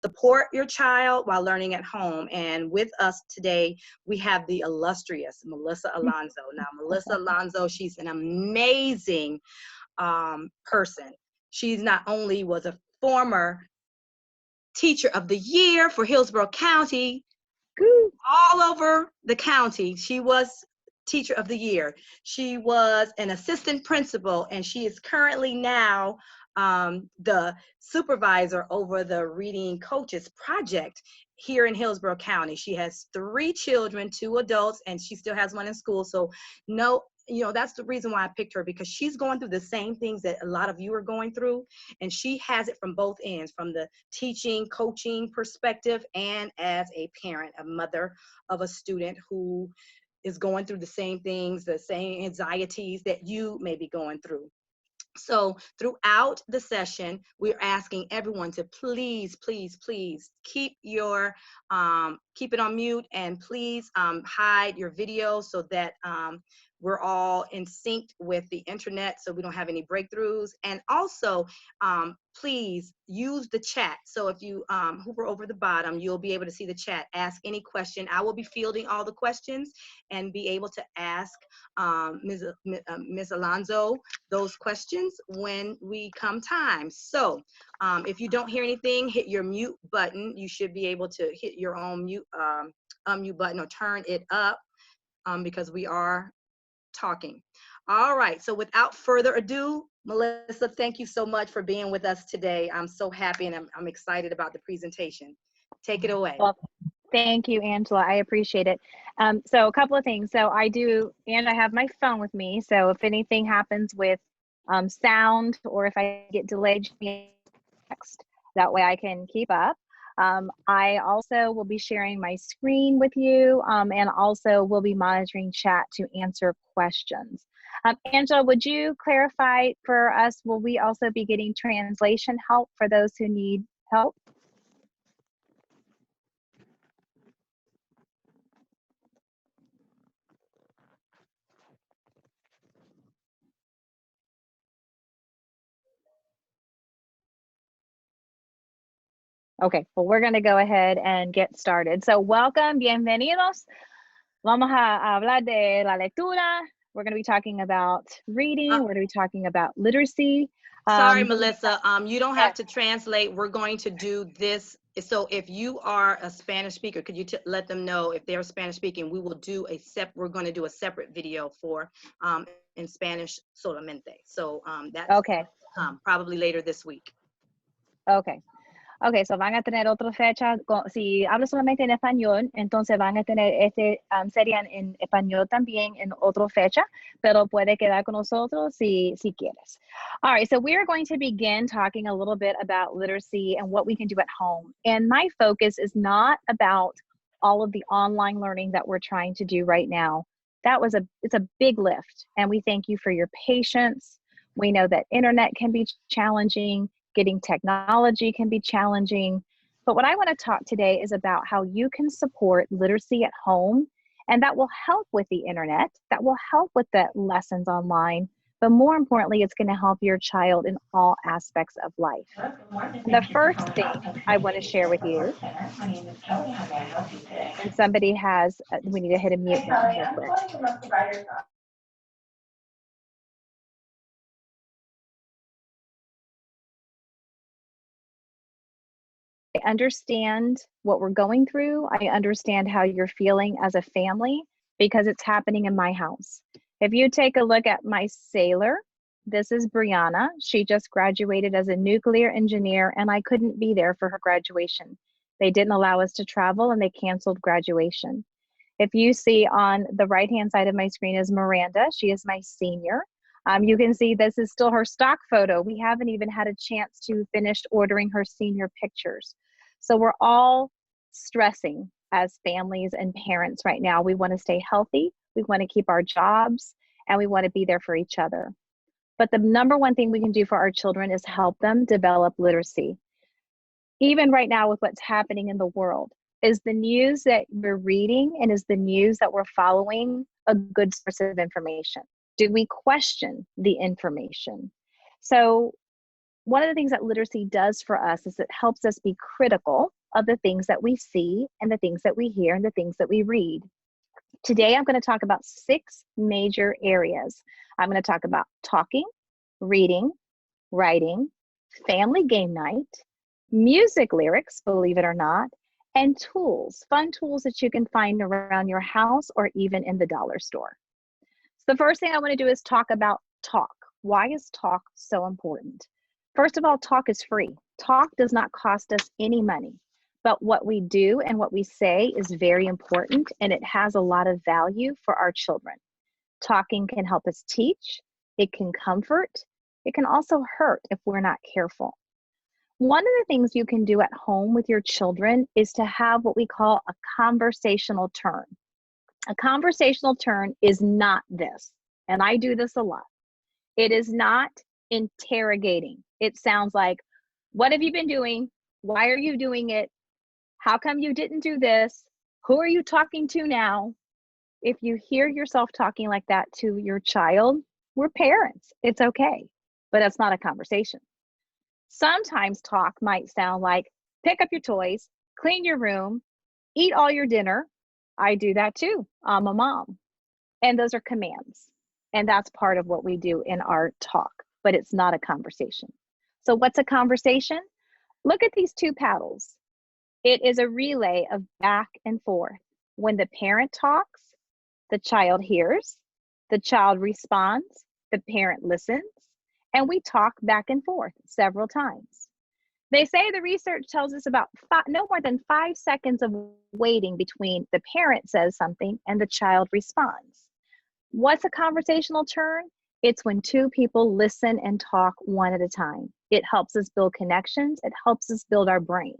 support your child while learning at home. And with us today, we have the illustrious Melissa Alonso. Now, Melissa Alonso, she's an amazing person. She's not only was a former Teacher of the Year for Hillsborough County, all over the county. She was Teacher of the Year. She was an assistant principal, and she is currently now the supervisor over the Reading Coaches Project here in Hillsborough County. She has 3 children, 2 adults, and she still has one in school. So that's the reason why I picked her, because she's going through the same things that a lot of you are going through, and she has it from both ends, from the teaching, coaching perspective, and as a parent, a mother of a student who is going through the same things, the same anxieties that you may be going through. So throughout the session, we're asking everyone to please, please, please keep it on mute, and please hide your video so that we're all in sync with the internet, so we don't have any breakthroughs. And also, please use the chat. So if you hover over the bottom, you'll be able to see the chat. Ask any question. I will be fielding all the questions and be able to ask Ms. Alonso those questions when we come time. So if you don't hear anything, hit your mute button. You should be able to hit your own mute button or turn it up because we are talking. All right, so without further ado, Melissa, thank you so much for being with us today. I'm so happy, and I'm excited about the presentation. Take it away. Well, thank you, Angela. I appreciate it. So a couple of things. So I have my phone with me. So if anything happens with sound, or if I get delayed, text. That way I can keep up. I also will be sharing my screen with you, and also will be monitoring chat to answer questions. Angela, would you clarify for us, will we also be getting translation help for those who need help? Okay, well, we're going to go ahead and get started. So welcome, bienvenidos. Vamos a hablar de la lectura. We're going to be talking about reading. We're going to be talking about literacy. Sorry, Melissa, you don't have to translate. We're going to do this. So if you are a Spanish speaker, could you let them know if they're Spanish speaking? We're going to do a separate video for in Spanish solamente. So that's okay. Probably later this week. Okay. Ok, so van a tener otra fecha. Si hablo solamente en español, entonces van a tener serían en español también en otra fecha, pero puede quedar con nosotros si quieres. All right, so we're going to begin talking a little bit about literacy and what we can do at home. And my focus is not about all of the online learning that we're trying to do right now. It's a big lift, and we thank you for your patience. We know that internet can be challenging. Getting technology can be challenging. But what I want to talk today is about how you can support literacy at home, and that will help with the internet, that will help with the lessons online, but more importantly, it's going to help your child in all aspects of life. The first thing I want to share with you, and somebody has, we need to hit a mute button real quick. I understand what we're going through. I understand how you're feeling as a family, because it's happening in my house. If you take a look at my sailor, this is Brianna. She just graduated as a nuclear engineer, and I couldn't be there for her graduation. They didn't allow us to travel, and they canceled graduation. If you see on the right-hand side of my screen is Miranda. She is my senior. You can see this is still her stock photo. We haven't even had a chance to finish ordering her senior pictures. So we're all stressing as families and parents right now. We want to stay healthy, we want to keep our jobs, and we want to be there for each other. But the number one thing we can do for our children is help them develop literacy. Even right now with what's happening in the world, is the news that we're reading and is the news that we're following a good source of information? Do we question the information? So one of the things that literacy does for us is it helps us be critical of the things that we see and the things that we hear and the things that we read. Today, I'm going to talk about 6 major areas. I'm going to talk about talking, reading, writing, family game night, music lyrics, believe it or not, and tools, fun tools that you can find around your house or even in the dollar store. So the first thing I want to do is talk about talk. Why is talk so important? First of all, talk is free. Talk does not cost us any money, but what we do and what we say is very important, and it has a lot of value for our children. Talking can help us teach, it can comfort, it can also hurt if we're not careful. One of the things you can do at home with your children is to have what we call a conversational turn. A conversational turn is not this, and I do this a lot. It is not interrogating. It sounds like, what have you been doing? Why are you doing it? How come you didn't do this? Who are you talking to now? If you hear yourself talking like that to your child, we're parents. It's okay, but that's not a conversation. Sometimes talk might sound like, pick up your toys, clean your room, eat all your dinner. I do that too. I'm a mom. And those are commands. And that's part of what we do in our talk, but it's not a conversation. So what's a conversation? Look at these 2 paddles. It is a relay of back and forth. When the parent talks, the child hears, the child responds, the parent listens, and we talk back and forth several times. They say the research tells us about no more than 5 seconds of waiting between the parent says something and the child responds. What's a conversational turn? It's when 2 people listen and talk one at a time. It helps us build connections. It helps us build our brain.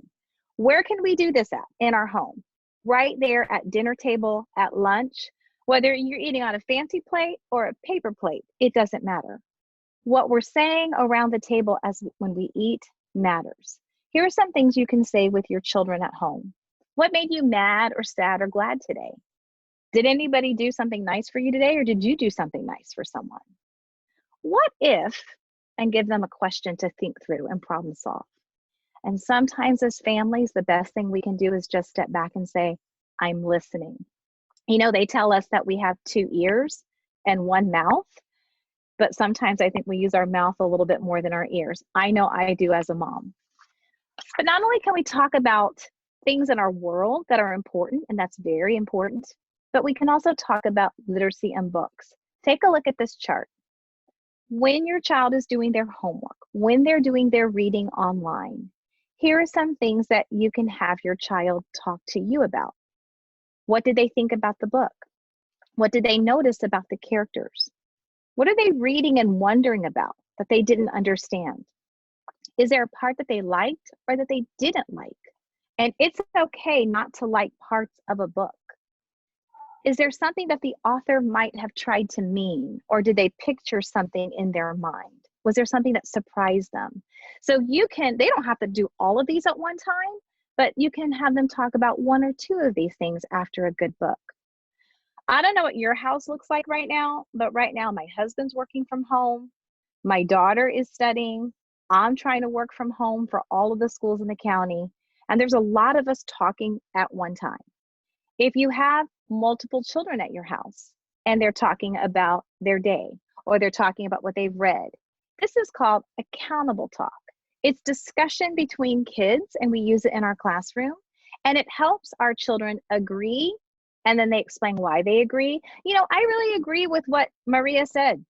Where can we do this at? In our home. Right there at dinner table, at lunch, whether you're eating on a fancy plate or a paper plate, it doesn't matter. What we're saying around the table as when we eat matters. Here are some things you can say with your children at home. What made you mad or sad or glad today? Did anybody do something nice for you today, or did you do something nice for someone? What if, and give them a question to think through and problem solve. And sometimes as families, the best thing we can do is just step back and say, I'm listening. You know, they tell us that we have 2 ears and 1 mouth, but sometimes I think we use our mouth a little bit more than our ears. I know I do as a mom. But not only can we talk about things in our world that are important, and that's very important, but we can also talk about literacy and books. Take a look at this chart. When your child is doing their homework, when they're doing their reading online, here are some things that you can have your child talk to you about. What did they think about the book? What did they notice about the characters? What are they reading and wondering about that they didn't understand? Is there a part that they liked or that they didn't like? And it's okay not to like parts of a book. Is there something that the author might have tried to mean, or did they picture something in their mind? Was there something that surprised them? So they don't have to do all of these at one time, but you can have them talk about 1 or 2 of these things after a good book. I don't know what your house looks like right now, but right now my husband's working from home. My daughter is studying. I'm trying to work from home for all of the schools in the county. And there's a lot of us talking at one time. If you have multiple children at your house and they're talking about their day or they're talking about what they've read, this is called accountable talk. It's discussion between kids, and we use it in our classroom, and it helps our children agree, and then they explain why they agree. You know, I really agree with what Maria said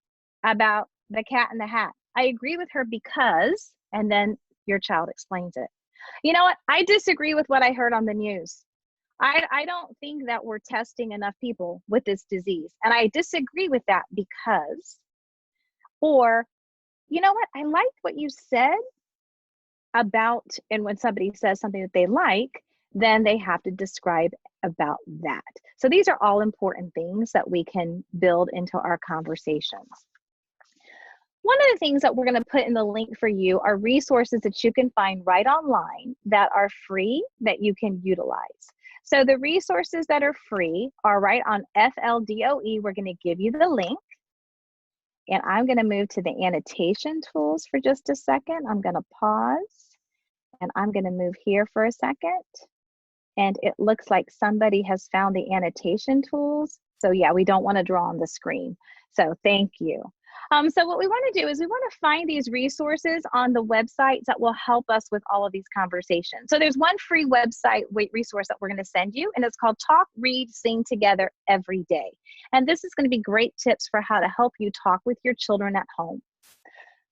about the cat in the hat. I agree with her because, and then your child explains it. You know what? I disagree with what I heard on the news. I don't think that we're testing enough people with this disease. And I disagree with that because, or, you know what? I liked what you said about, and when somebody says something that they like, then they have to describe about that. So these are all important things that we can build into our conversations. One of the things that we're going to put in the link for you are resources that you can find right online that are free that you can utilize. So the resources that are free are right on FLDOE. We're going to give you the link. And I'm going to move to the annotation tools for just a second. I'm going to pause and I'm going to move here for a second. And it looks like somebody has found the annotation tools. So yeah, we don't want to draw on the screen. So thank you. So what we want to do is we want to find these resources on the websites that will help us with all of these conversations. So there's one free website resource that we're going to send you, and it's called Talk, Read, Sing Together Every Day. And this is going to be great tips for how to help you talk with your children at home.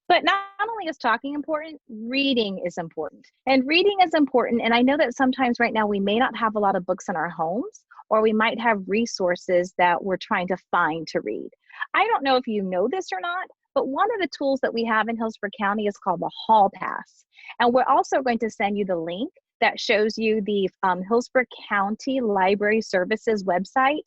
But not only is talking important, reading is important. And reading is important. And I know that sometimes right now we may not have a lot of books in our homes, or we might have resources that we're trying to find to read. I don't know if you know this or not, but one of the tools that we have in Hillsborough County is called the HAAL Pass. And we're also going to send you the link that shows you the Hillsborough County Library Services website.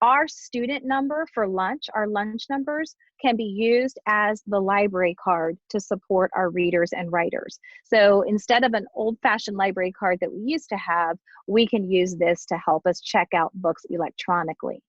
Our student number for lunch, our lunch numbers, can be used as the library card to support our readers and writers. So instead of an old-fashioned library card that we used to have, we can use this to help us check out books electronically.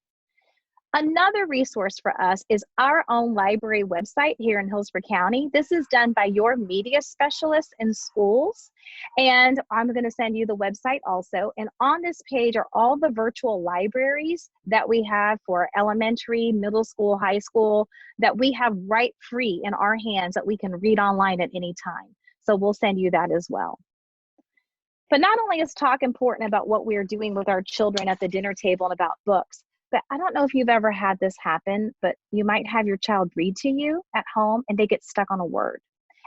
Another resource for us is our own library website here in Hillsborough County. This is done by your media specialists in schools. And I'm going to send you the website also. And on this page are all the virtual libraries that we have for elementary, middle school, high school, that we have right free in our hands that we can read online at any time. So we'll send you that as well. But not only is talk important about what we're doing with our children at the dinner table and about books, but I don't know if you've ever had this happen, but you might have your child read to you at home and they get stuck on a word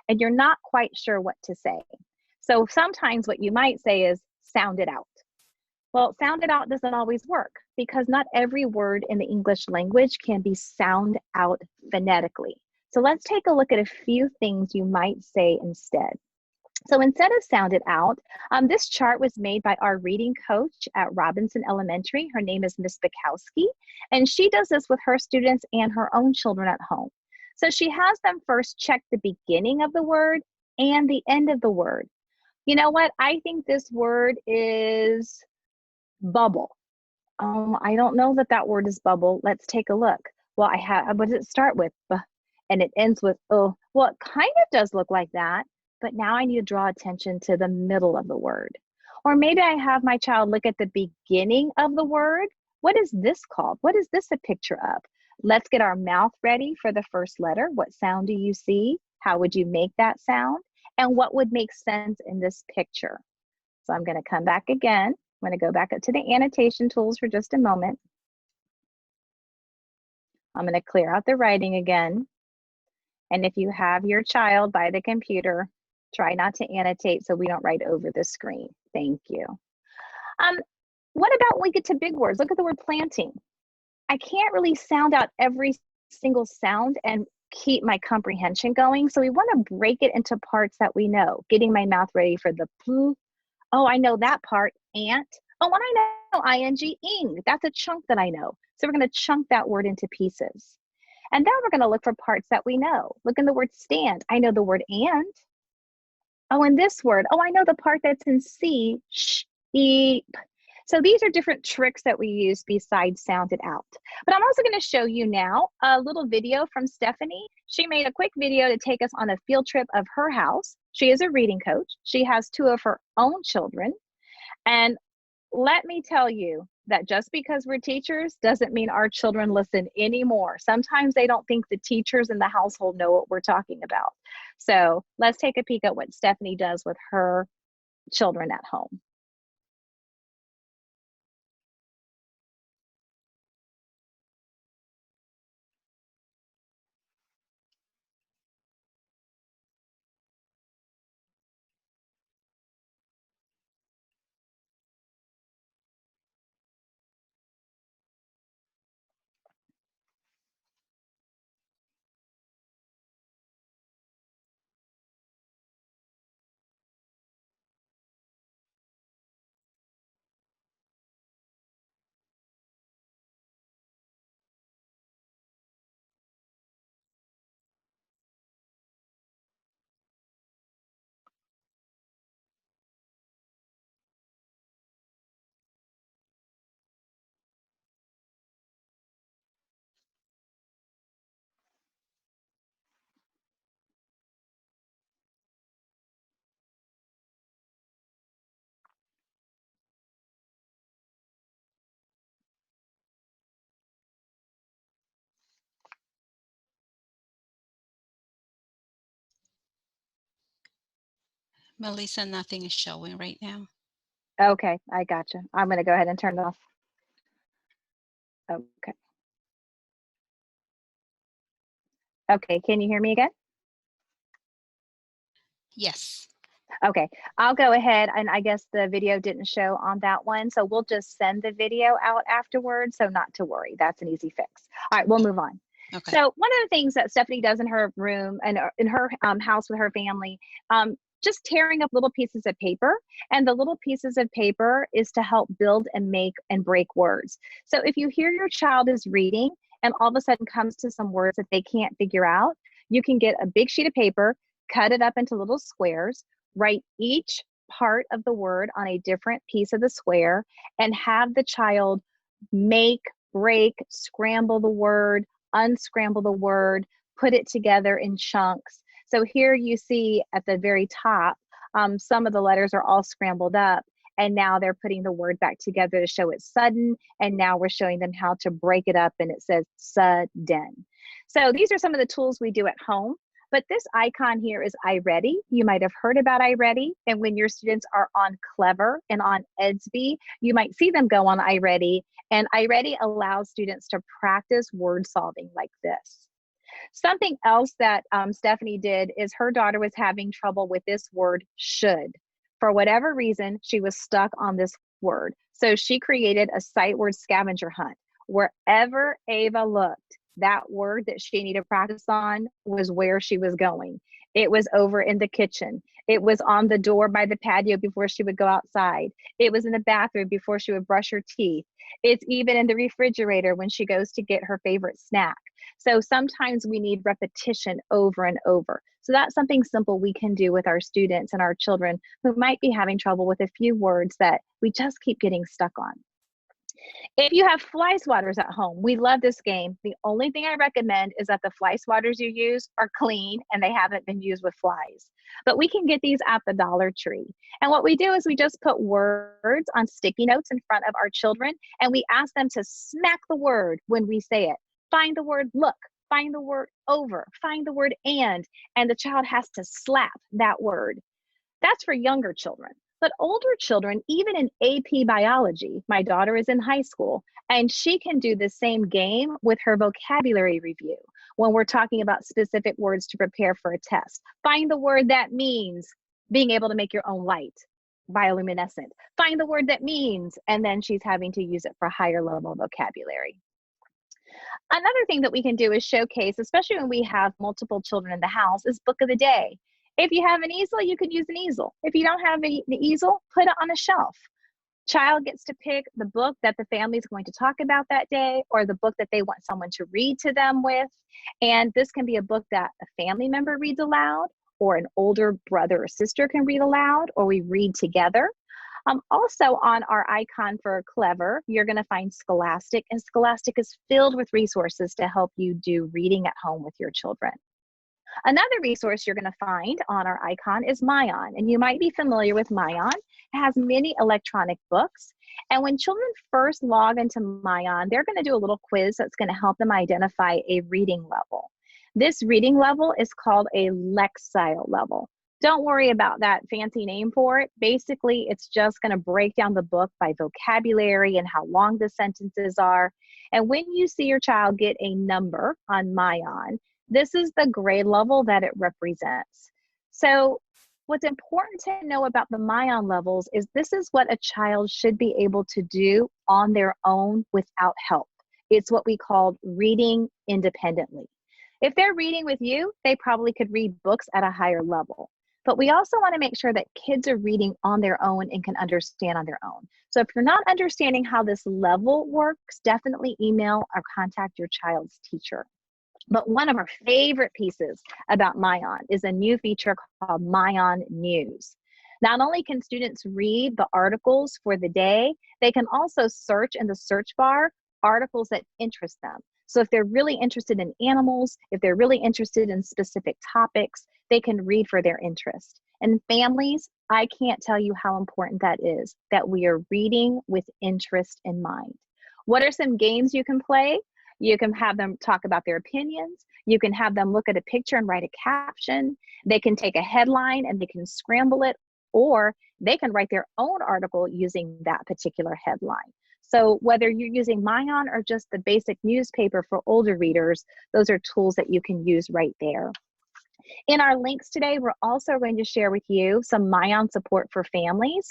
and you're not quite sure what to say. So sometimes what you might say is sound it out. Well, sound it out doesn't always work because not every word in the English language can be sound out phonetically. So let's take a look at a few things you might say instead. So instead of sound it out, this chart was made by our reading coach at Robinson Elementary. Her name is Miss Bukowski, and she does this with her students and her own children at home. So she has them first check the beginning of the word and the end of the word. You know what? I think this word is bubble. I don't know that that word is bubble. Let's take a look. Well, what does it start with? And it ends with oh. Well, it kind of does look like that. But now I need to draw attention to the middle of the word. Or maybe I have my child look at the beginning of the word. What is this called? What is this a picture of? Let's get our mouth ready for the first letter. What sound do you see? How would you make that sound? And what would make sense in this picture? So I'm going to come back again. I'm going to go back up to the annotation tools for just a moment. I'm going to clear out the writing again. And if you have your child by the computer, try not to annotate so we don't write over the screen. Thank you. What about when we get to big words? Look at the word planting. I can't really sound out every single sound and keep my comprehension going. So we want to break it into parts that we know. Getting my mouth ready for the poo. Oh, I know that part. Ant. Oh, and I know ing, ing. That's a chunk that I know. So we're going to chunk that word into pieces. And then we're going to look for parts that we know. Look in the word stand. I know the word and. Oh, and this word. Oh, I know the part that's in C, sheep. So these are different tricks that we use besides sound it out. But I'm also going to show you now a little video from Stephanie. She made a quick video to take us on a field trip of her house. She is a reading coach. She has 2 of her own children. And let me tell you that just because we're teachers doesn't mean our children listen anymore. Sometimes they don't think the teachers in the household know what we're talking about. So let's take a peek at what Stephanie does with her children at home. Melissa, nothing is showing right now. Okay, I gotcha. I'm going to go ahead and turn it off. Okay. Okay, can you hear me again? Yes. Okay, I'll go ahead, and I guess the video didn't show on that one, so we'll just send the video out afterwards, so not to worry. That's an easy fix. All right, we'll move on. Okay. So one of the things that Stephanie does in her room and in her house with her family, just tearing up little pieces of paper, and the little pieces of paper is to help build and make and break words. So if you hear your child is reading and all of a sudden comes to some words that they can't figure out, you can get a big sheet of paper, cut it up into little squares, write each part of the word on a different piece of the square, and have the child make, break, scramble the word, unscramble the word, put it together in chunks. So here you see at the very top, some of the letters are all scrambled up, and now they're putting the word back together to show it's sudden, and now we're showing them how to break it up, and it says sudden. So these are some of the tools we do at home. But this icon here is iReady. You might have heard about iReady. And when your students are on Clever and on Edsby, you might see them go on iReady. And iReady allows students to practice word solving like this. Something else that Stephanie did is her daughter was having trouble with this word should. For whatever reason, she was stuck on this word. So she created a sight word scavenger hunt. Wherever Ava looked, that word that she needed to practice on was where she was going. It was over in the kitchen. It was on the door by the patio before she would go outside. It was in the bathroom before she would brush her teeth. It's even in the refrigerator when she goes to get her favorite snack. So sometimes we need repetition over and over. So that's something simple we can do with our students and our children who might be having trouble with a few words that we just keep getting stuck on. If you have fly swatters at home, we love this game. The only thing I recommend is that the fly swatters you use are clean and they haven't been used with flies. But we can get these at the Dollar Tree. And what we do is we just put words on sticky notes in front of our children, and we ask them to smack the word when we say it. Find the word look, find the word over, find the word and the child has to slap that word. That's for younger children. But older children, even in AP biology, my daughter is in high school, and she can do the same game with her vocabulary review when we're talking about specific words to prepare for a test. Find the word that means being able to make your own light, bioluminescent. Find the word that means, and then she's having to use it for higher level vocabulary. Another thing that we can do is showcase, especially when we have multiple children in the house, is book of the day. If you have an easel, you can use an easel. If you don't have an easel, put it on a shelf. Child gets to pick the book that the family is going to talk about that day, or the book that they want someone to read to them with. And this can be a book that a family member reads aloud, or an older brother or sister can read aloud, or we read together. Also on our icon for Clever, you're going to find Scholastic, and Scholastic is filled with resources to help you do reading at home with your children. Another resource you're going to find on our icon is myON, and you might be familiar with myON. It has many electronic books, and when children first log into myON, they're going to do a little quiz that's going to help them identify a reading level. This reading level is called a Lexile level. Don't worry about that fancy name for it. Basically, it's just going to break down the book by vocabulary and how long the sentences are. And when you see your child get a number on myON, this is the grade level that it represents. So what's important to know about the myON levels is this is what a child should be able to do on their own without help. It's what we call reading independently. If they're reading with you, they probably could read books at a higher level. But we also want to make sure that kids are reading on their own and can understand on their own. So if you're not understanding how this level works, definitely email or contact your child's teacher. But one of our favorite pieces about myON is a new feature called myON News. Not only can students read the articles for the day, they can also search in the search bar articles that interest them. So if they're really interested in animals, if they're really interested in specific topics, they can read for their interest. And families, I can't tell you how important that is, that we are reading with interest in mind. What are some games you can play? You can have them talk about their opinions. You can have them look at a picture and write a caption. They can take a headline and they can scramble it, or they can write their own article using that particular headline. So whether you're using myON or just the basic newspaper for older readers, those are tools that you can use right there. In our links today, we're also going to share with you some myON support for families.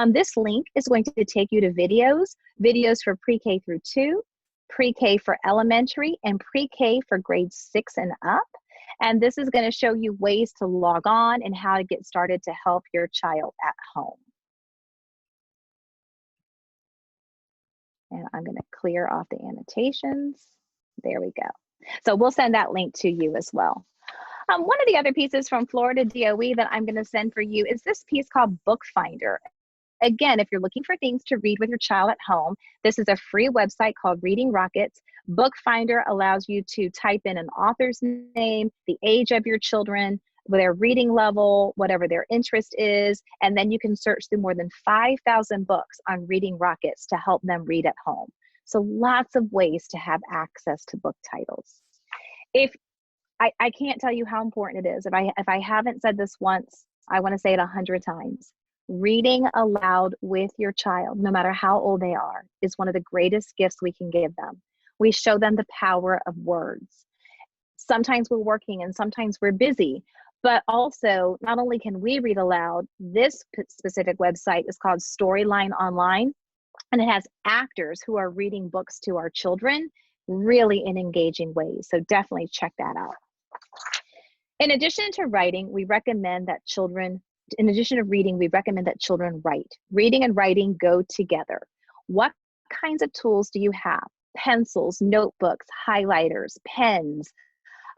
This link is going to take you to videos for pre-K through 2, pre-K for elementary, and pre-K for grades 6 and up. And this is going to show you ways to log on and how to get started to help your child at home. And I'm going to clear off the annotations. There we go. So we'll send that link to you as well. One of the other pieces from Florida DOE that I'm going to send for you is this piece called Book Finder. Again, if you're looking for things to read with your child at home, this is a free website called Reading Rockets. Book Finder allows you to type in an author's name, the age of your children, their reading level, whatever their interest is, and then you can search through more than 5,000 books on Reading Rockets to help them read at home. So lots of ways to have access to book titles. If I can't tell you how important it is. If I haven't said this once, I want to say it 100 times. Reading aloud with your child, no matter how old they are, is one of the greatest gifts we can give them. We show them the power of words. Sometimes we're working and sometimes we're busy, but also not only can we read aloud, this specific website is called Storyline Online, and it has actors who are reading books to our children really in engaging ways. So definitely check that out. In addition to writing, we recommend that children, in addition to reading, we recommend that children write. Reading and writing go together. What kinds of tools do you have? Pencils, notebooks, highlighters, pens.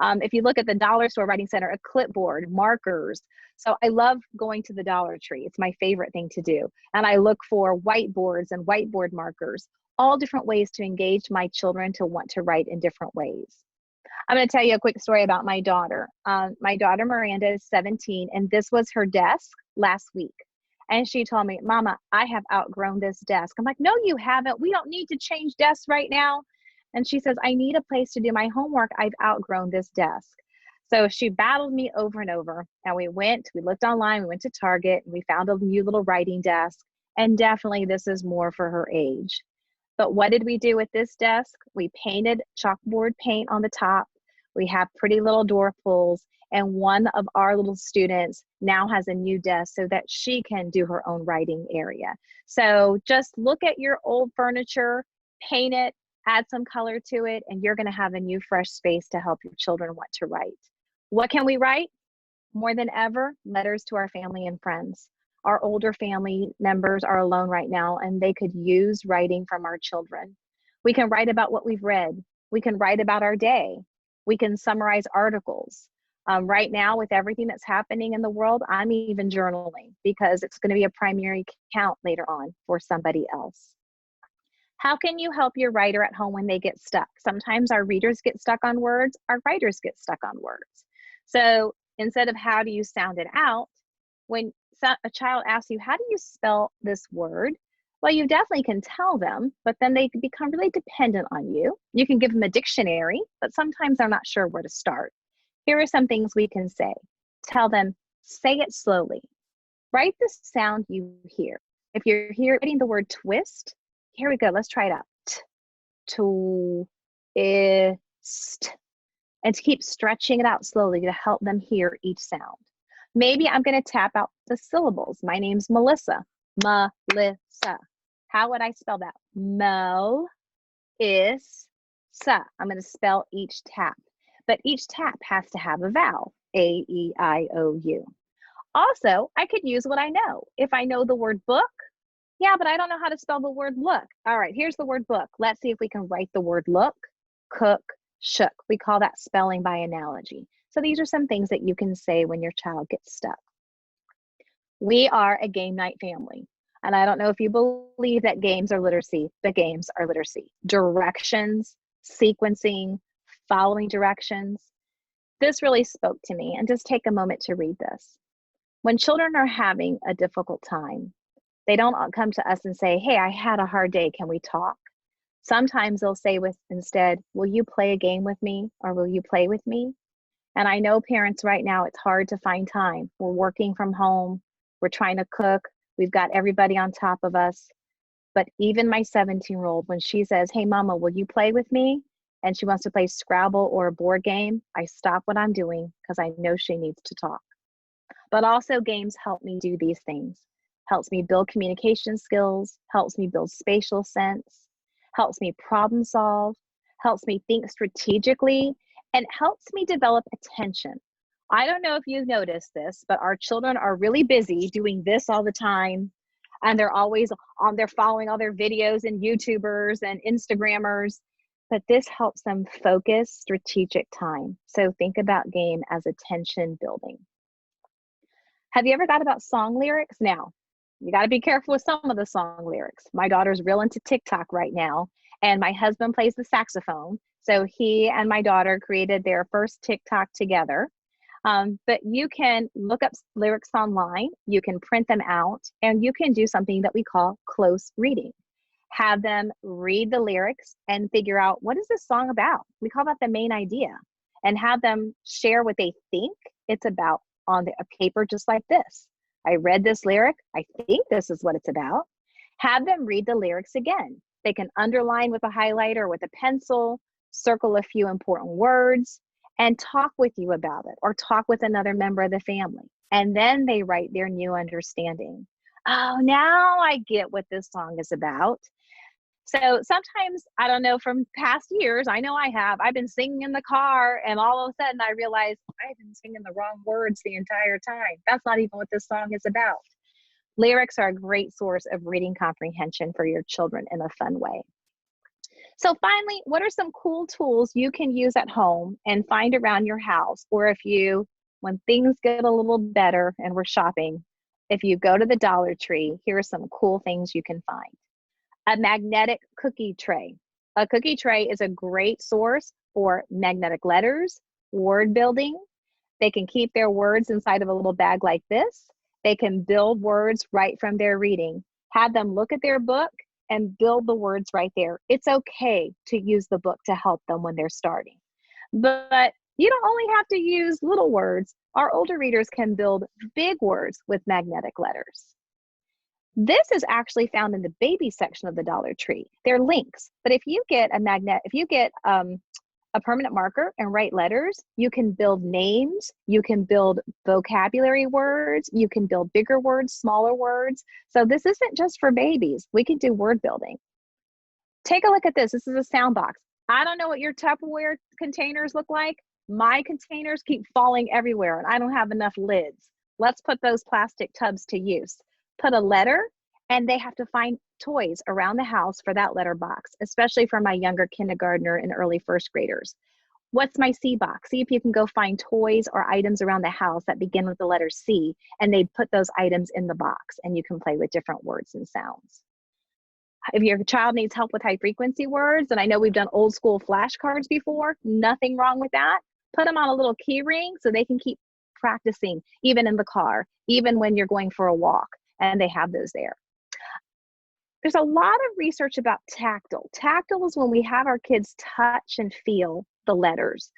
If you look at the Dollar Store Writing Center, a clipboard, markers. So I love going to the Dollar Tree. It's my favorite thing to do. And I look for whiteboards and whiteboard markers, all different ways to engage my children to want to write in different ways. I'm going to tell you a quick story about my daughter. My daughter Miranda is 17, and this was her desk last week. And she told me, Mama, I have outgrown this desk. I'm like, no, you haven't. We don't need to change desks right now. And she says, I need a place to do my homework. I've outgrown this desk. So she battled me over and over. And we looked online, we went to Target, and we found a new little writing desk. And definitely this is more for her age. But what did we do with this desk? We painted chalkboard paint on the top. We have pretty little door pulls, and one of our little students now has a new desk so that she can do her own writing area. So just look at your old furniture, paint it, add some color to it, and you're going to have a new fresh space to help your children want to write. What can we write? More than ever, letters to our family and friends. Our older family members are alone right now, and they could use writing from our children. We can write about what we've read. We can write about our day. We can summarize articles. Right now, with everything that's happening in the world, I'm even journaling because it's going to be a primary account later on for somebody else. How can you help your writer at home when they get stuck? Sometimes our readers get stuck on words, our writers get stuck on words. So instead of how do you sound it out, when a child asks you, how do you spell this word? Well, you definitely can tell them, but then they become really dependent on you. You can give them a dictionary, but sometimes they're not sure where to start. Here are some things we can say. Tell them, say it slowly. Write the sound you hear. If you're hearing the word twist, here we go. Let's try it out. Twist. And to keep stretching it out slowly to help them hear each sound. Maybe I'm going to tap out the syllables. My name's Melissa. Melissa. How would I spell that? Mel is sa. I'm going to spell each tap, but each tap has to have a vowel. A-E-I-O-U. Also, I could use what I know. If I know the word book, yeah, but I don't know how to spell the word look. All right, here's the word book. Let's see if we can write the word look, cook, shook. We call that spelling by analogy. So these are some things that you can say when your child gets stuck. We are a game night family. And I don't know if you believe that games are literacy, but games are literacy. Directions, sequencing, following directions. This really spoke to me, and just take a moment to read this. When children are having a difficult time, they don't come to us and say, hey, I had a hard day, can we talk? Sometimes they'll say instead, will you play a game with me, or will you play with me? And I know parents right now, it's hard to find time. We're working from home. We're trying to cook. We've got everybody on top of us. But even my 17-year-old, when she says, hey, mama, will you play with me? And she wants to play Scrabble or a board game, I stop what I'm doing because I know she needs to talk. But also games help me do these things. Helps me build communication skills, helps me build spatial sense, helps me problem solve, helps me think strategically, and helps me develop attention. I don't know if you've noticed this, but our children are really busy doing this all the time. And they're always on, they're following all their videos and YouTubers and Instagrammers, but this helps them focus strategic time. So think about game as attention building. Have you ever thought about song lyrics? Now, you got to be careful with some of the song lyrics. My daughter's real into TikTok right now, and my husband plays the saxophone. So he and my daughter created their first TikTok together. But you can look up lyrics online, you can print them out, and you can do something that we call close reading. Have them read the lyrics and figure out, what is this song about? We call that the main idea. And have them share what they think it's about on a paper just like this. I read this lyric, I think this is what it's about. Have them read the lyrics again. They can underline with a highlighter or with a pencil, circle a few important words, and talk with you about it, or talk with another member of the family. And then they write their new understanding. Oh, now I get what this song is about. So sometimes, I don't know, from past years, I know I've been singing in the car, and all of a sudden I realize I've been singing the wrong words the entire time. That's not even what this song is about. Lyrics are a great source of reading comprehension for your children in a fun way. So finally, what are some cool tools you can use at home and find around your house? Or if you, when things get a little better and we're shopping, if you go to the Dollar Tree, here are some cool things you can find. A magnetic cookie tray. A cookie tray is a great source for magnetic letters, word building. They can keep their words inside of a little bag like this. They can build words right from their reading. Have them look at their book and build the words right there. It's okay to use the book to help them when they're starting. But you don't only have to use little words. Our older readers can build big words with magnetic letters. This is actually found in the baby section of the Dollar Tree. They're links, but if you get a permanent marker and write letters, you can build names, you can build vocabulary words, you can build bigger words, smaller words. So this isn't just for babies. We can do word building. Take a look at this. This is a sound box. I don't know what your Tupperware containers look like. My containers keep falling everywhere and I don't have enough lids. Let's put those plastic tubs to use. Put a letter, and they have to find toys around the house for that letter box, especially for my younger kindergartner and early first graders. What's my C box? See if you can go find toys or items around the house that begin with the letter C, and they put those items in the box, and you can play with different words and sounds. If your child needs help with high frequency words, and I know we've done old school flashcards before, nothing wrong with that. Put them on a little key ring so they can keep practicing, even in the car, even when you're going for a walk. And they have those there. There's a lot of research about tactile. Tactile is when we have our kids touch and feel the letters.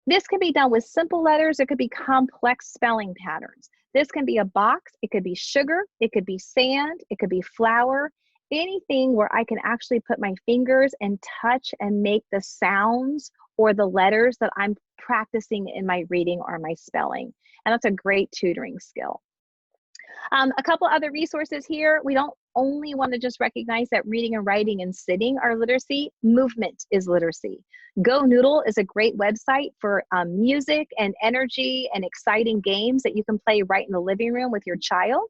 This can be done with simple letters. It could be complex spelling patterns. This can be a box. It could be sugar. It could be sand. It could be flour. Anything where I can actually put my fingers and touch and make the sounds or the letters that I'm practicing in my reading or my spelling. And that's a great tutoring skill. A couple other resources here. We don't only want to just recognize that reading and writing and sitting are literacy. Movement is literacy. Go Noodle is a great website for music and energy and exciting games that you can play right in the living room with your child.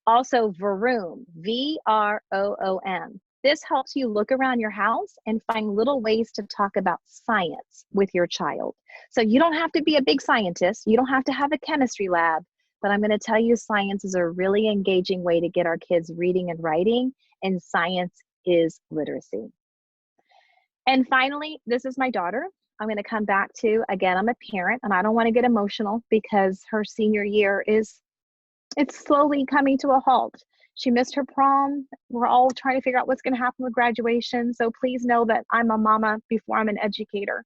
Also Vroom, V-R-O-O-M. This helps you look around your house and find little ways to talk about science with your child. So you don't have to be a big scientist. You don't have to have a chemistry lab. But I'm going to tell you, science is a really engaging way to get our kids reading and writing, and science is literacy. And finally, this is my daughter. I'm going to come back to, again, I'm a parent, and I don't want to get emotional because her senior year it's slowly coming to a halt. She missed her prom. We're all trying to figure out what's going to happen with graduation. So please know that I'm a mama before I'm an educator.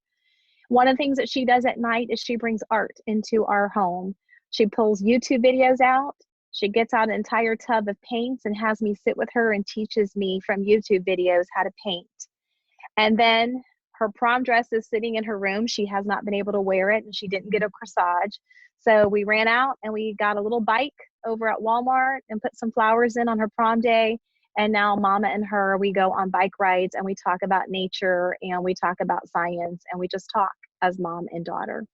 One of the things that she does at night is she brings art into our home. She pulls YouTube videos out. She gets out an entire tub of paints and has me sit with her and teaches me from YouTube videos how to paint. And then her prom dress is sitting in her room. She has not been able to wear it, and she didn't get a corsage. So we ran out and we got a little bike over at Walmart and put some flowers in on her prom day. And now Mama and her, we go on bike rides and we talk about nature and we talk about science and we just talk as mom and daughter.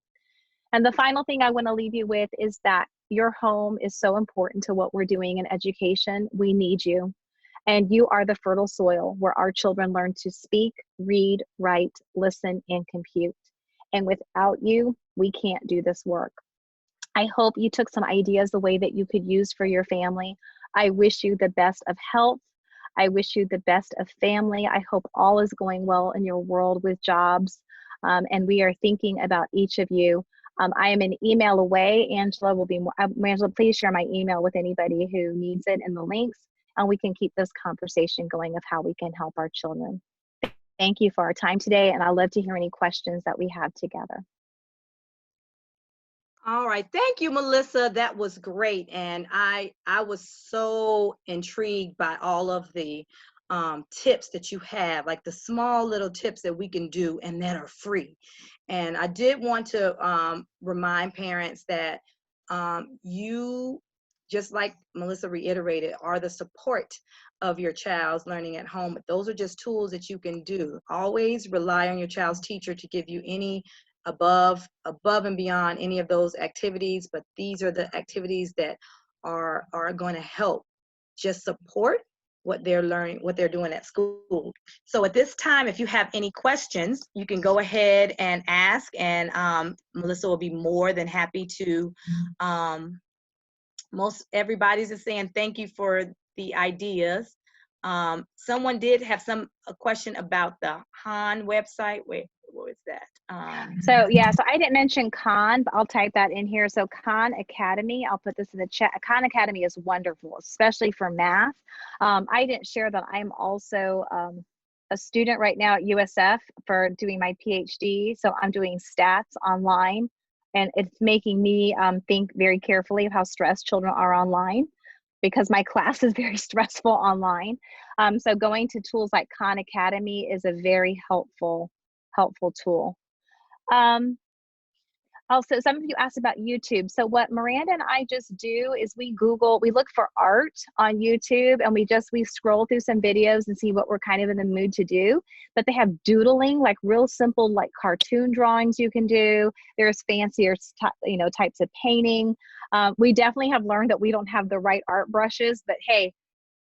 And the final thing I want to leave you with is that your home is so important to what we're doing in education. We need you. And you are the fertile soil where our children learn to speak, read, write, listen, and compute. And without you, we can't do this work. I hope you took some ideas away that you could use for your family. I wish you the best of health. I wish you the best of family. I hope all is going well in your world with jobs. And we are thinking about each of you. I am an email away. Angela will be more. Angela, please share my email with anybody who needs it and the links, and we can keep this conversation going of how we can help our children. Thank you for our time today, and I'd love to hear any questions that we have together. All right, thank you, Melissa. That was great, and I was so intrigued by all of the tips that you have, like the small little tips that we can do and that are free. And I did want to remind parents that you, just like Melissa reiterated, are the support of your child's learning at home. But those are just tools that you can do. Always rely on your child's teacher to give you any above and beyond any of those activities, but these are the activities that are going to help just support what they're learning, what they're doing at school. So at this time, if you have any questions, you can go ahead and ask, and Melissa will be more than happy to. Most everybody's just saying thank you for the ideas. Someone did have a question about the HAAL website. Wait, what was that? So I didn't mention Khan, but I'll type that in here. So Khan Academy, I'll put this in the chat. Khan Academy is wonderful, especially for math. I didn't share that I'm also a student right now at USF for doing my PhD. So I'm doing stats online, and it's making me think very carefully of how stressed children are online, because my class is very stressful online. So going to tools like Khan Academy is a very helpful tool. Also, some of you asked about YouTube. So what Miranda and I just do is we look for art on YouTube, and we scroll through some videos and see what we're kind of in the mood to do. But they have doodling, like real simple, like cartoon drawings you can do. There's fancier, types of painting. We definitely have learned that we don't have the right art brushes, but hey,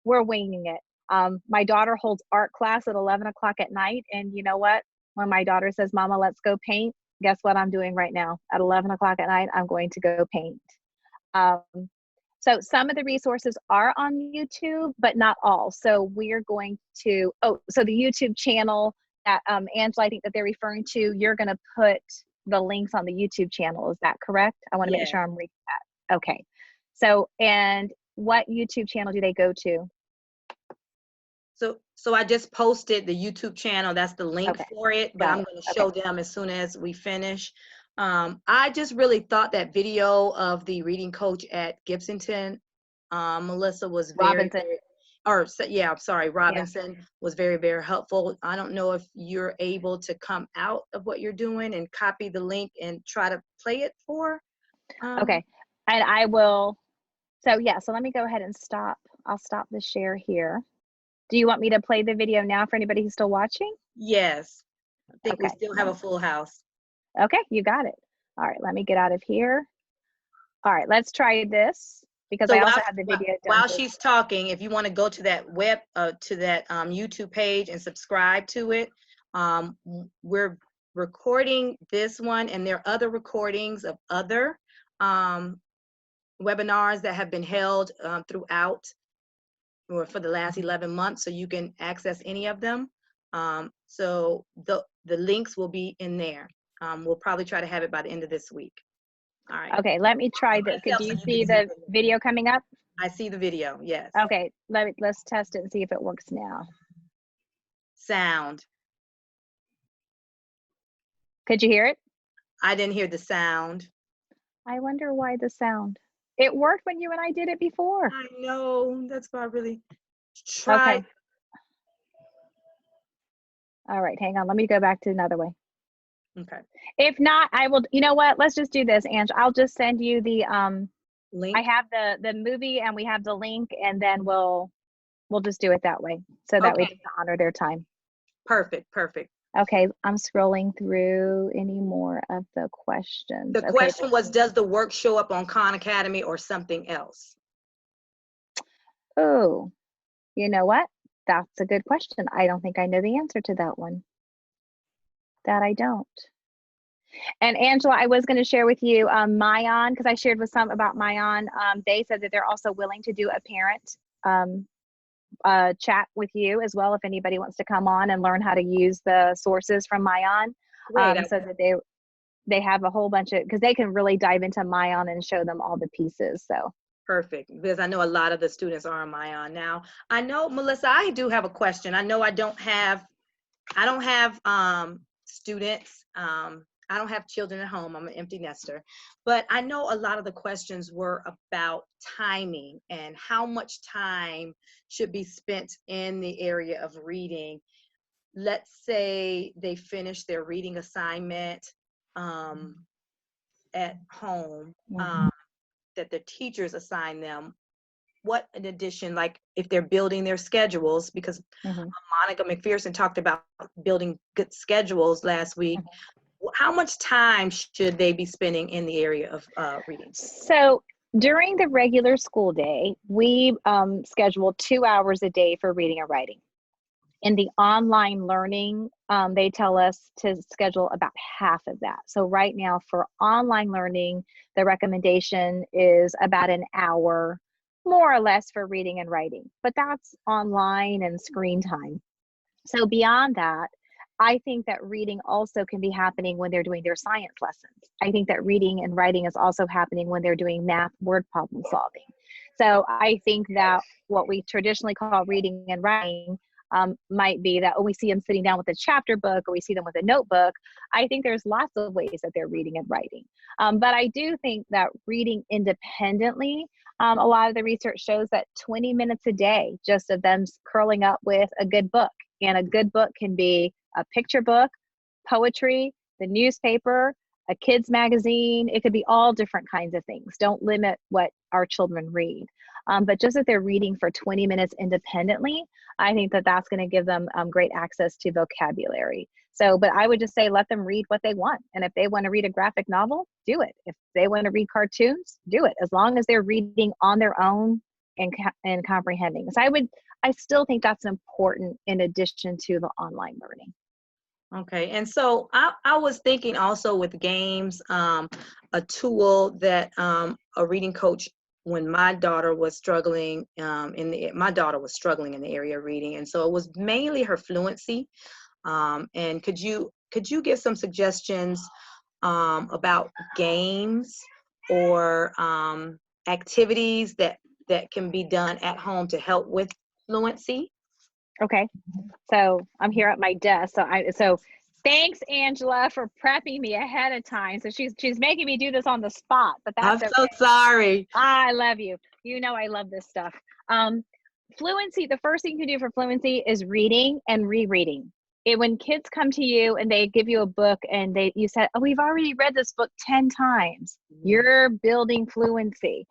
we're winging it. My daughter holds art class at 11 o'clock at night, and you know what? When my daughter says, Mama, let's go paint, guess what I'm doing right now? At 11 o'clock at night, I'm going to go paint. So some of the resources are on YouTube, but not all. So we're going to, so the YouTube channel that Angela, I think that they're referring to, you're going to put the links on the YouTube channel. Is that correct? I want to make sure I'm reading that. Okay. So, and what YouTube channel do they go to? So I just posted the YouTube channel. That's the link for it, but I'm going to show them as soon as we finish. I just really thought that video of the reading coach at Gibsonton, Melissa, was Robinson. Robinson was very, very helpful. I don't know if you're able to come out of what you're doing and copy the link and try to play it for. Okay, and I will. So let me go ahead and stop. I'll stop the share here. Do you want me to play the video now for anybody who's still watching? Yes. I think we still have a full house. Okay, you got it. All right, let me get out of here. All right, let's try this, because I also have the video done. While she's talking, if you want to go to that YouTube page and subscribe to it, we're recording this one, and there are other recordings of other webinars that have been held throughout or for the last 11 months, so you can access any of them. So the links will be in there. We'll probably try to have it by the end of this week. All right. Okay, let me try this. Could you see the video coming up? I see the video, yes. Okay, let's test it and see if it works now. Sound. Could you hear it? I didn't hear the sound. I wonder why the sound. It worked when you and I did it before. I know. That's why I really Okay. tried. All right, hang on. Let me go back to another way. Okay. If not, I will, you know what? Let's just do this, Ange. I'll just send you the Link. I have the movie and we have the link, and then we'll just do it that way. So that way Okay. to honor their time. Perfect. Perfect. Okay, I'm scrolling through any more of the questions. The Okay. question was, does the work show up on Khan Academy or something else? Oh, you know what? That's a good question. I don't think I know the answer to that one. That I don't. And Angela, I was going to share with you myON, because I shared with some about myON. They said that they're also willing to do a parent chat with you as well, if anybody wants to come on and learn how to use the sources from myON. Great. So that they have a whole bunch of, because they can really dive into myON and show them all the pieces. So Perfect, because I know a lot of the students are on myON now. I know, Melissa, I do have a question. I know I don't have students. I don't have children at home. I'm an empty nester. But I know a lot of the questions were about timing and how much time should be spent in the area of reading. Let's say they finish their reading assignment at home. That the teachers assign them, what in addition, like if they're building their schedules, because Monica McPherson talked about building good schedules last week, how much time should they be spending in the area of reading? So during the regular school day, we schedule 2 hours a day for reading and writing. In the online learning, they tell us to schedule about half of that. So right now for online learning, the recommendation is about an hour, more or less, for reading and writing. But that's online and screen time. So beyond that, I think that reading also can be happening when they're doing their science lessons. I think that reading and writing is also happening when they're doing math word problem solving. So I think that what we traditionally call reading and writing might be that, oh, we see them sitting down with a chapter book or we see them with a notebook. I think there's lots of ways that they're reading and writing. But I do think that reading independently, a lot of the research shows that 20 minutes a day just of them curling up with a good book. And a good book can be a picture book, poetry, the newspaper, a kid's magazine. It could be all different kinds of things. Don't limit what our children read. But just that they're reading for 20 minutes independently, I think that that's going to give them great access to vocabulary. So, but I would just say let them read what they want. And if they want to read a graphic novel, do it. If they want to read cartoons, do it. As long as they're reading on their own and comprehending. So I still think that's important in addition to the online learning. Okay, and so I was thinking also with games, a tool that a reading coach, when my daughter was struggling my daughter was struggling in the area of reading, and so it was mainly her fluency. And could you give some suggestions about games or activities that can be done at home to help with fluency? Okay, so I'm here at my desk. So thanks, Angela, for prepping me ahead of time. So she's making me do this on the spot, but that's I'm okay. so sorry. I love you. You know I love this stuff. Fluency, the first thing you do for fluency is reading and rereading. When kids come to you and they give you a book and you said, oh, we've already read this book 10 times, you're building fluency.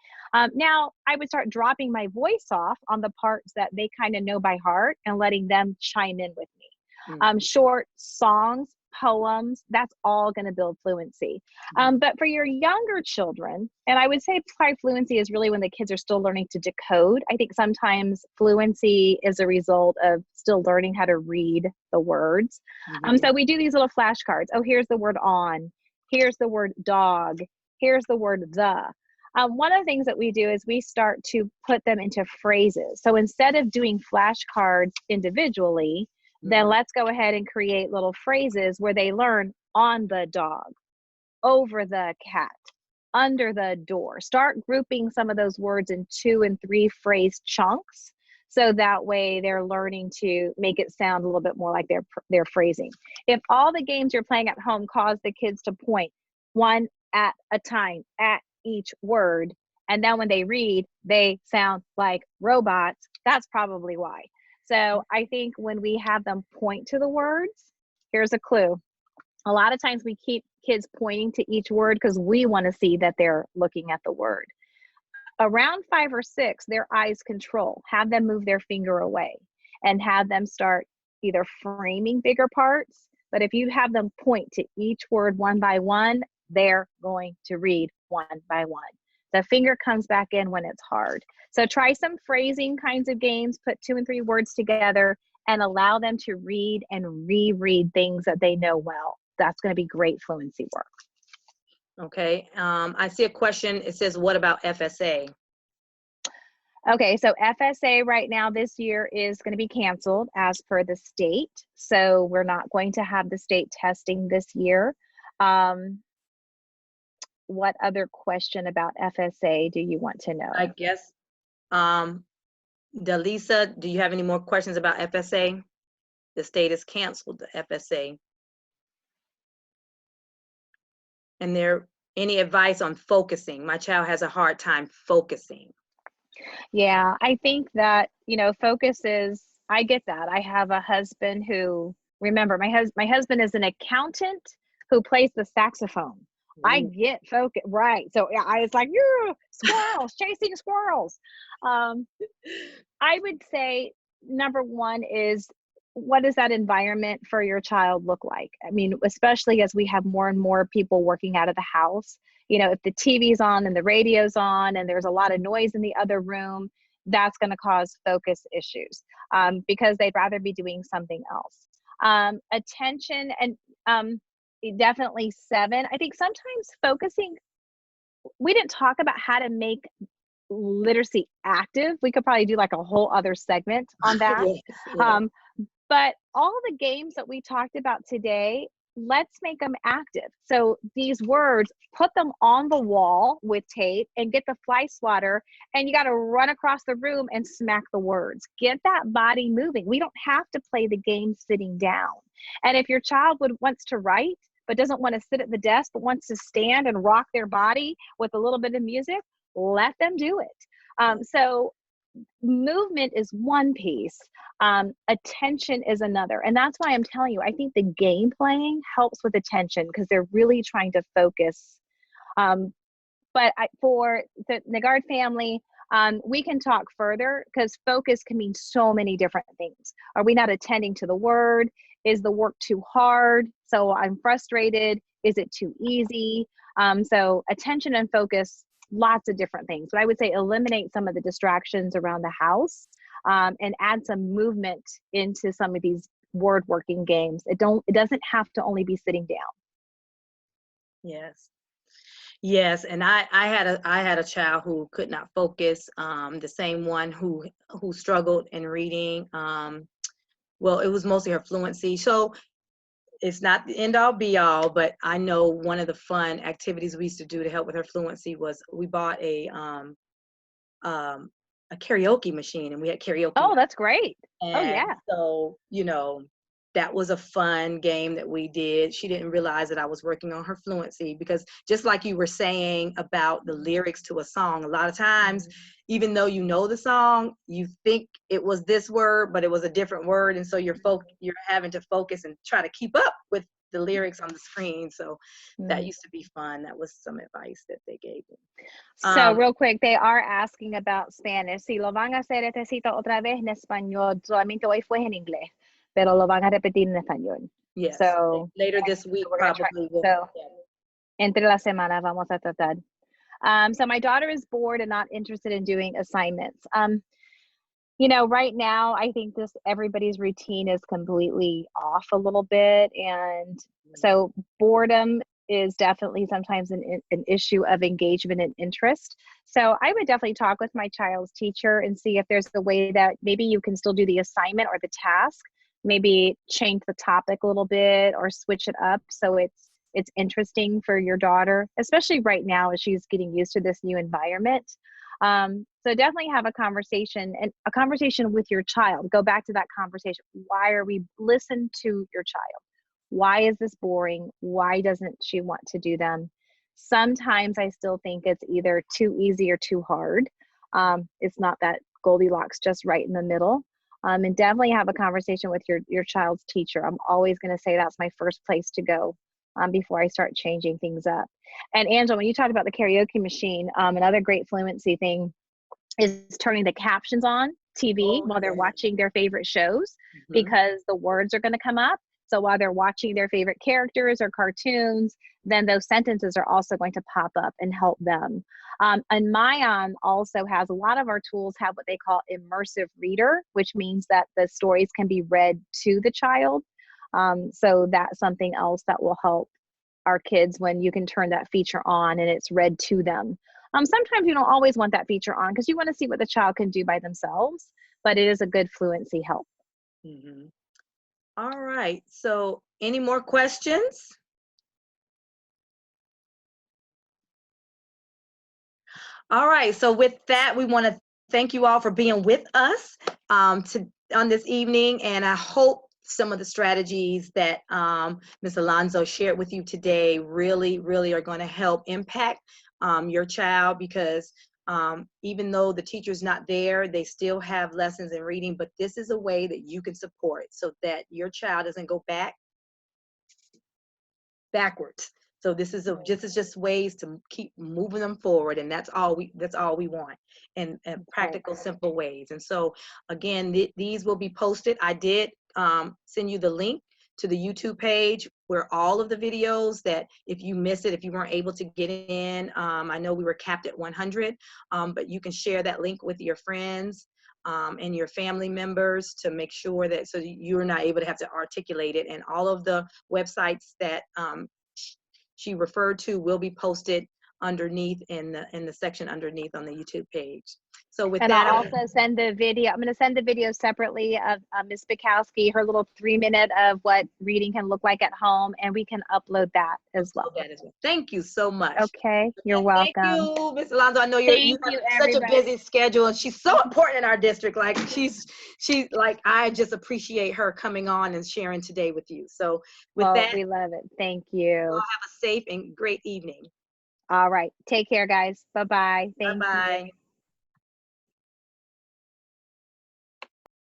Now, I would start dropping my voice off on the parts that they kind of know by heart and letting them chime in with me. Short songs, poems, that's all going to build fluency. But for your younger children, and I would say probably fluency is really when the kids are still learning to decode. I think sometimes fluency is a result of still learning how to read the words. So we do these little flashcards. Oh, here's the word on. Here's the word dog. Here's the word the. One of the things that we do is we start to put them into phrases. So instead of doing flashcards individually, then let's go ahead and create little phrases where they learn on the dog, over the cat, under the door. Start grouping some of those words in 2 and 3 phrase chunks. So that way they're learning to make it sound a little bit more like their phrasing. If all the games you're playing at home cause the kids to point one at a time at each word And then when they read, they sound like robots. That's probably why. So I think when we have them point to the words, here's a clue. A lot of times we keep kids pointing to each word because we want to see that they're looking at the word. Around 5 or 6, their eyes control. Have them move their finger away and have them start either framing bigger parts. But if you have them point to each word one by one, they're going to read one by one. The finger comes back in when it's hard. So try some phrasing kinds of games, put 2 and 3 words together and allow them to read and reread things that they know well. That's going to be great fluency work. Okay. I see a question. It says, what about FSA? Okay, so FSA right now this year is going to be canceled as per the state. So we're not going to have the state testing this year. What other question about FSA do you want to know? I guess, Delisa, do you have any more questions about FSA? The state has canceled the FSA. And there, any advice on focusing? My child has a hard time focusing. Yeah, I think that, focus is, I get that. I have a husband who, remember, my husband is an accountant who plays the saxophone. I get focus, right. So yeah, I was like, yeah, squirrels, chasing squirrels. I would say number one is, what does that environment for your child look like? I mean, especially as we have more and more people working out of the house, if the TV's on and the radio's on and there's a lot of noise in the other room, that's going to cause focus issues because they'd rather be doing something else. Attention and definitely 7. I think sometimes focusing, we didn't talk about how to make literacy active. We could probably do like a whole other segment on that. Yes. But all the games that we talked about today, let's make them active. So these words, put them on the wall with tape and get the fly swatter, and you got to run across the room and smack the words. Get that body moving. We don't have to play the game sitting down. And if your child wants to write, but doesn't want to sit at the desk, but wants to stand and rock their body with a little bit of music, let them do it. So movement is one piece. Attention is another. And that's why I'm telling you, I think the game playing helps with attention because they're really trying to focus. But for the Nagard family, we can talk further because focus can mean so many different things. Are we not attending to the word? Is the work too hard? So I'm frustrated. Is it too easy? So attention and focus, lots of different things. But I would say eliminate some of the distractions around the house and add some movement into some of these word working games. It doesn't have to only be sitting down. Yes, and I had a child who could not focus. The same one who struggled in reading. Well, it was mostly her fluency. So it's not the end all be all, but I know one of the fun activities we used to do to help with her fluency was we bought a karaoke machine, and we had karaoke. Oh, that's great. And oh yeah. So, that was a fun game that we did. She didn't realize that I was working on her fluency because just like you were saying about the lyrics to a song, a lot of times, even though you know the song, you think it was this word, but it was a different word. And so you're having to focus and try to keep up with the lyrics on the screen. So that used to be fun. That was some advice that they gave me. So real quick, they are asking about Spanish. Si lo van a hacer esta cita otra vez en español, solamente hoy fue en inglés, pero lo van a repetir en español. Yes. So later this week, probably. Entre la semana vamos a tratar. So my daughter is bored and not interested in doing assignments. Right now, I think everybody's routine is completely off a little bit. And so boredom is definitely sometimes an issue of engagement and interest. So I would definitely talk with my child's teacher and see if there's a way that maybe you can still do the assignment or the task, maybe change the topic a little bit or switch it up so it's interesting for your daughter, especially right now as she's getting used to this new environment. So definitely have a conversation with your child. Go back to that conversation. Listen to your child. Why is this boring? Why doesn't she want to do them? Sometimes I still think it's either too easy or too hard. It's not that Goldilocks, just right in the middle. And definitely have a conversation with your child's teacher. I'm always going to say that's my first place to go before I start changing things up. And Angela, when you talked about the karaoke machine, another great fluency thing is turning the captions on TV while they're watching their favorite shows, because the words are going to come up. So while they're watching their favorite characters or cartoons, then those sentences are also going to pop up and help them. And myON also has, a lot of our tools have what they call immersive reader, which means that the stories can be read to the child. So that's something else that will help our kids when you can turn that feature on and it's read to them. Sometimes you don't always want that feature on because you want to see what the child can do by themselves, but it is a good fluency help. All right, so any more questions? All right, so with that, we want to thank you all for being with us on this evening, and I hope some of the strategies that Ms. Alonso shared with you today really, really are going to help impact your child, because even though the teacher's not there, they still have lessons in reading, but this is a way that you can support so that your child doesn't go backwards. So this is just ways to keep moving them forward, and that's all we want, in practical, simple ways. And so again, these will be posted. I did send you the link to the YouTube page where all of the videos, that if you miss it, if you weren't able to get in, I know we were capped at 100, but you can share that link with your friends and your family members to make sure that, so you're not able to have to articulate it. And all of the websites that she referred to will be posted underneath in the section underneath on the YouTube page. So with that, I'll also send the video. I'm going to send the video separately of Ms. Bukowski, her little 3-minute of what reading can look like at home, and we can upload that as well. Thank you so much. Okay, you're welcome. Thank you, Ms. Alonso. I know you have such a busy schedule, and she's so important in our district. Like she's like, I just appreciate her coming on and sharing today with you. So with that, we love it. Thank you. Have a safe and great evening. All right, take care, guys. Bye-bye. Bye-bye.